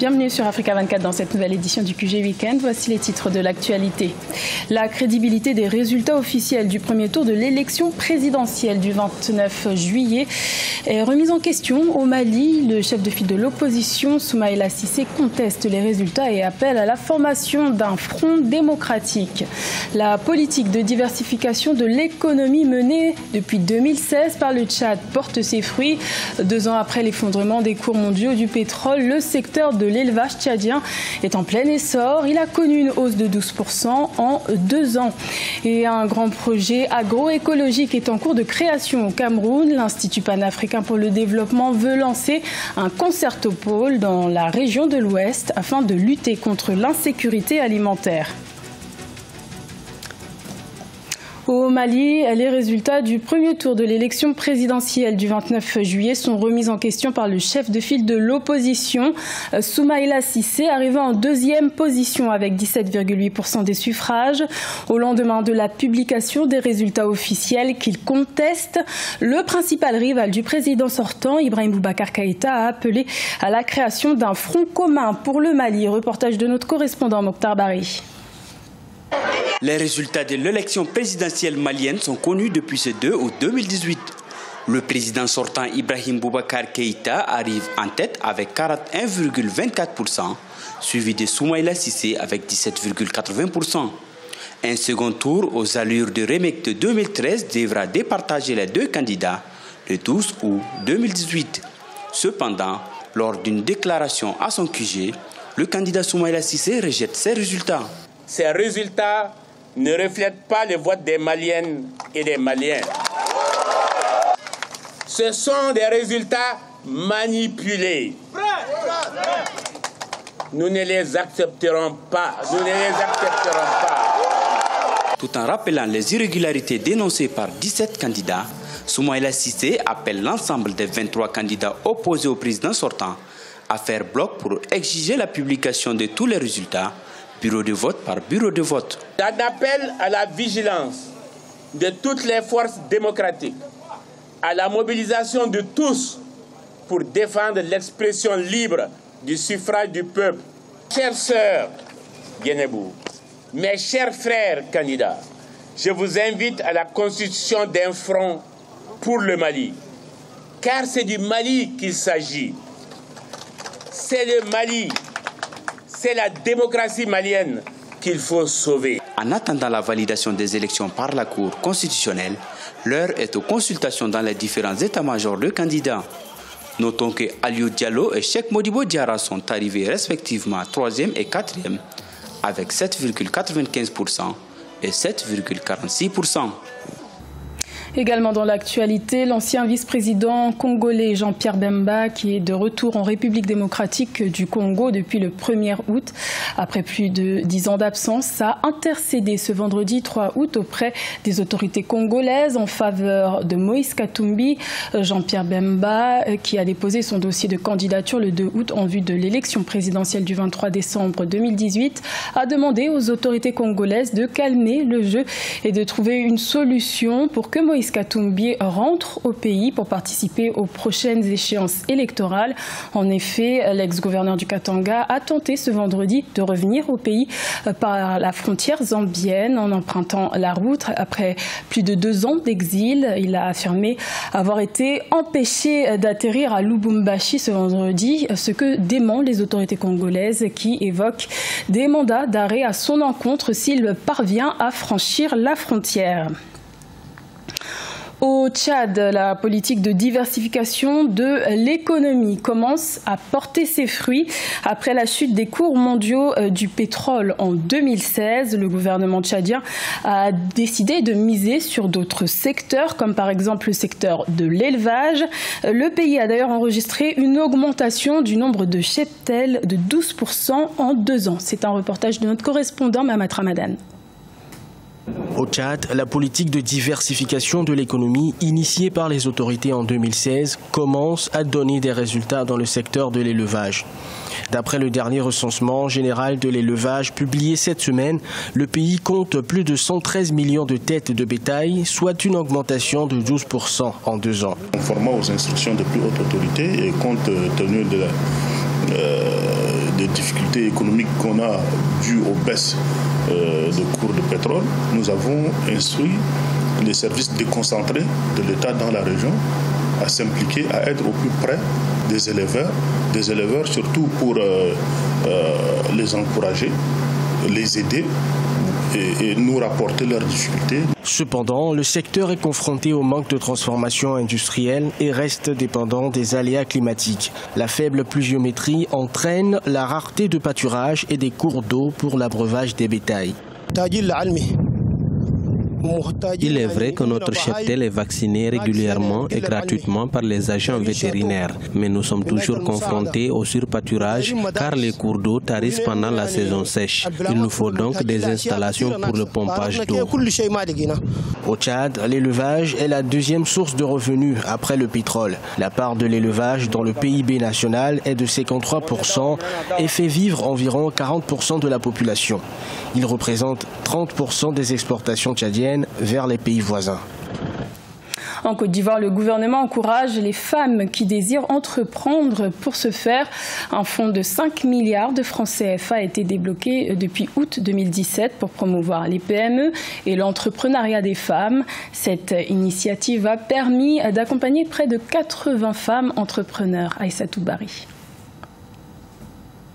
Bienvenue sur Africa 24 dans cette nouvelle édition du QG Weekend. Voici les titres de l'actualité. La crédibilité des résultats officiels du premier tour de l'élection présidentielle du 29 juillet est remise en question au Mali. Le chef de file de l'opposition, Soumaïla Cissé, conteste les résultats et appelle à la formation d'un front démocratique. La politique de diversification de l'économie menée depuis 2016 par le Tchad porte ses fruits. 2 ans après l'effondrement des cours mondiaux du pétrole, le secteur de l'élevage tchadien est en plein essor. Il a connu une hausse de 12% en 2 ans. Et un grand projet agroécologique est en cours de création au Cameroun. L'Institut panafricain pour le développement veut lancer un concertopole dans la région de l'Ouest afin de lutter contre l'insécurité alimentaire. Au Mali, les résultats du premier tour de l'élection présidentielle du 29 juillet sont remis en question par le chef de file de l'opposition, Soumaïla Cissé, arrivé en 2e position avec 17,8% des suffrages. Au lendemain de la publication des résultats officiels qu'il conteste, le principal rival du président sortant, Ibrahim Boubacar Keïta, a appelé à la création d'un front commun pour le Mali. Reportage de notre correspondant Mokhtar Bari. Les résultats de l'élection présidentielle malienne sont connus depuis ce 2 août 2018. Le président sortant Ibrahim Boubacar Keïta arrive en tête avec 41,24%, suivi de Soumaïla Cissé avec 17,80%. Un second tour aux allures de remake de 2013 devra départager les 2 candidats le 12 août 2018. Cependant, lors d'une déclaration à son QG, le candidat Soumaïla Cissé rejette ces résultats. Ces résultats ne reflètent pas le vote des Maliennes et des Maliens. Ce sont des résultats manipulés. Nous ne les accepterons pas. Nous ne les accepterons pas. Tout en rappelant les irrégularités dénoncées par 17 candidats, Soumaïla Cissé appelle l'ensemble des 23 candidats opposés au président sortant à faire bloc pour exiger la publication de tous les résultats, bureau de vote par bureau de vote. J'en appelle à la vigilance de toutes les forces démocratiques, à la mobilisation de tous pour défendre l'expression libre du suffrage du peuple. Chères sœurs Guénébou, mes chers frères candidats, je vous invite à la constitution d'un front pour le Mali, car c'est du Mali qu'il s'agit. C'est le Mali. C'est la démocratie malienne qu'il faut sauver. En attendant la validation des élections par la Cour constitutionnelle, l'heure est aux consultations dans les différents états-majors de candidats. Notons que Aliou Diallo et Cheikh Modibo Diarra sont arrivés respectivement 3e et 4e avec 7,95% et 7,46%. Également dans l'actualité, l'ancien vice-président congolais Jean-Pierre Bemba, qui est de retour en République démocratique du Congo depuis le 1er août. Après plus de 10 ans d'absence, a intercédé ce vendredi 3 août auprès des autorités congolaises en faveur de Moïse Katumbi. Jean-Pierre Bemba, qui a déposé son dossier de candidature le 2 août en vue de l'élection présidentielle du 23 décembre 2018, a demandé aux autorités congolaises de calmer le jeu et de trouver une solution pour que Moïse Katumbi rentre au pays pour participer aux prochaines échéances électorales. En effet, l'ex-gouverneur du Katanga a tenté ce vendredi de revenir au pays par la frontière zambienne en empruntant la route. Après plus de 2 ans d'exil, il a affirmé avoir été empêché d'atterrir à Lubumbashi ce vendredi, ce que dément les autorités congolaises qui évoquent des mandats d'arrêt à son encontre s'il parvient à franchir la frontière. Au Tchad, la politique de diversification de l'économie commence à porter ses fruits. Après la chute des cours mondiaux du pétrole en 2016, le gouvernement tchadien a décidé de miser sur d'autres secteurs, comme par exemple le secteur de l'élevage. Le pays a d'ailleurs enregistré une augmentation du nombre de cheptels de 12% en 2 ans. C'est un reportage de notre correspondant Mahamat Ramadan. Au Tchad, la politique de diversification de l'économie initiée par les autorités en 2016 commence à donner des résultats dans le secteur de l'élevage. D'après le dernier recensement général de l'élevage publié cette semaine, le pays compte plus de 113 millions de têtes de bétail, soit une augmentation de 12% en 2 ans. Conformément aux instructions de plus haute autorité et compte tenu difficultés économiques qu'on a dues aux baisses de cours de pétrole, nous avons instruit les services déconcentrés de l'État dans la région à s'impliquer, à être au plus près des éleveurs surtout pour les encourager, les aider et nous rapporter leurs difficultés. Cependant, le secteur est confronté au manque de transformation industrielle et reste dépendant des aléas climatiques. La faible pluviométrie entraîne la rareté de pâturage et des cours d'eau pour l'abreuvage des bétails. Il est vrai que notre cheptel est vacciné régulièrement et gratuitement par les agents vétérinaires, mais nous sommes toujours confrontés au surpâturage car les cours d'eau tarissent pendant la saison sèche. Il nous faut donc des installations pour le pompage d'eau. Au Tchad, l'élevage est la deuxième source de revenus après le pétrole. La part de l'élevage dans le PIB national est de 53% et fait vivre environ 40% de la population. Il représente 30% des exportations tchadiennes vers les pays voisins. En Côte d'Ivoire, le gouvernement encourage les femmes qui désirent entreprendre. Pour ce faire, un fonds de 5 milliards de francs CFA a été débloqué depuis août 2017 pour promouvoir les PME et l'entrepreneuriat des femmes. Cette initiative a permis d'accompagner près de 80 femmes entrepreneurs. Aïssatou Bari.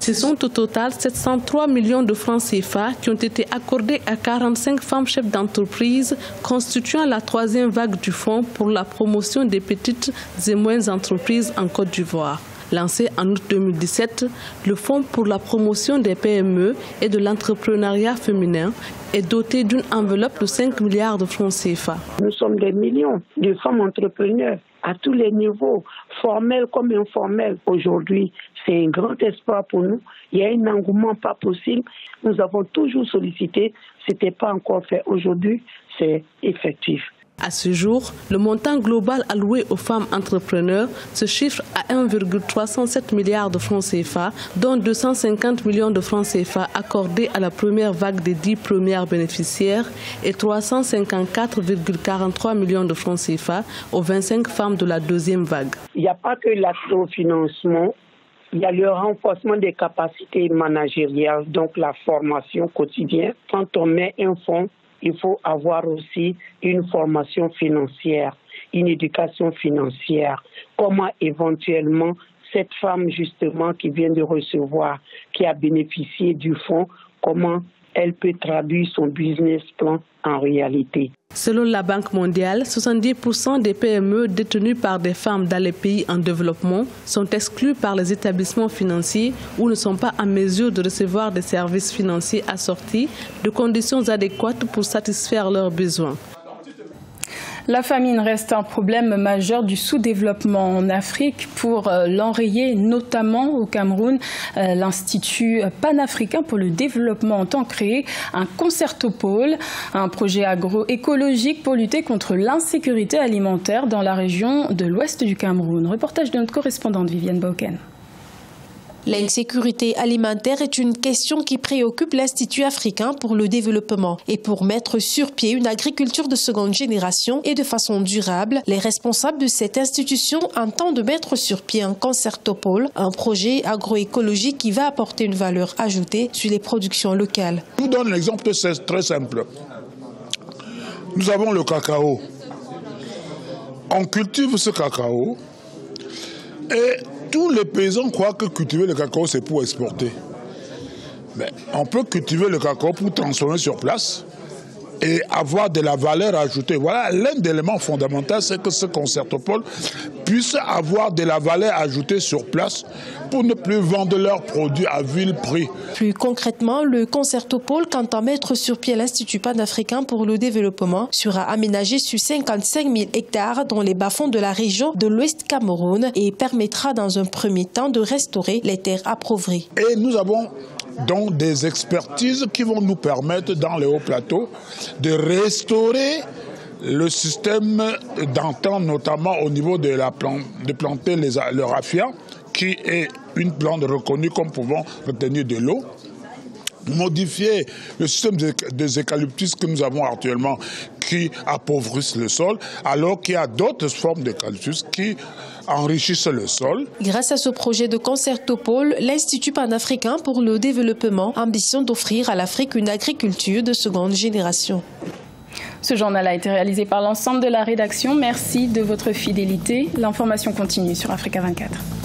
Ce sont au total 703 millions de francs CFA qui ont été accordés à 45 femmes chefs d'entreprise, constituant la troisième vague du fonds pour la promotion des petites et moyennes entreprises en Côte d'Ivoire. Lancé en août 2017, le Fonds pour la promotion des PME et de l'entrepreneuriat féminin est doté d'une enveloppe de 5 milliards de francs CFA. Nous sommes des millions de femmes entrepreneurs à tous les niveaux, formels comme informels. Aujourd'hui, c'est un grand espoir pour nous. Il y a un engouement pas possible. Nous avons toujours sollicité, ce n'était pas encore fait. Aujourd'hui, c'est effectif. À ce jour, le montant global alloué aux femmes entrepreneurs se chiffre à 1,307 milliards de francs CFA, dont 250 millions de francs CFA accordés à la première vague des 10 premières bénéficiaires et 354,43 millions de francs CFA aux 25 femmes de la deuxième vague. Il n'y a pas que l'autofinancement, il y a le renforcement des capacités managériales, donc la formation quotidienne. Quand on met un fonds, il faut avoir aussi une formation financière, une éducation financière. Comment éventuellement cette femme justement qui vient de recevoir, qui a bénéficié du fonds, comment elle peut traduire son business plan en réalité. Selon la Banque mondiale, 70% des PME détenues par des femmes dans les pays en développement sont exclues par les établissements financiers ou ne sont pas en mesure de recevoir des services financiers assortis de conditions adéquates pour satisfaire leurs besoins. La famine reste un problème majeur du sous-développement en Afrique. Pour l'enrayer, notamment au Cameroun, l'Institut panafricain pour le développement entend créer un concertopole, un projet agroécologique pour lutter contre l'insécurité alimentaire dans la région de l'ouest du Cameroun. Reportage de notre correspondante Viviane Bauken. L'insécurité alimentaire est une question qui préoccupe l'Institut africain pour le développement. Et pour mettre sur pied une agriculture de seconde génération et de façon durable, les responsables de cette institution entendent mettre sur pied un concertopole, un projet agroécologique qui va apporter une valeur ajoutée sur les productions locales. Je vous donne un exemple très simple. Nous avons le cacao. On cultive ce cacao et tous les paysans croient que cultiver le cacao, c'est pour exporter. Mais on peut cultiver le cacao pour transformer sur place et avoir de la valeur ajoutée. Voilà, l'un des éléments fondamentaux, c'est que ce concertopole puisse avoir de la valeur ajoutée sur place pour ne plus vendre leurs produits à vil prix. Plus concrètement, le concertopole, quant à mettre sur pied l'Institut panafricain pour le développement, sera aménagé sur 55 000 hectares dans les bas-fonds de la région de l'Ouest Cameroun et permettra dans un premier temps de restaurer les terres appauvries. Et nous avons donc des expertises qui vont nous permettre dans les hauts plateaux de restaurer le système d'antan, notamment au niveau de planter le raffia, qui est une plante reconnue comme pouvant retenir de l'eau. Modifier le système des eucalyptus que nous avons actuellement qui appauvrissent le sol, alors qu'il y a d'autres formes d'eucalyptus qui enrichissent le sol. Grâce à ce projet de Concertopole, l'Institut panafricain pour le développement ambitionne d'offrir à l'Afrique une agriculture de seconde génération. Ce journal a été réalisé par l'ensemble de la rédaction. Merci de votre fidélité. L'information continue sur Africa 24.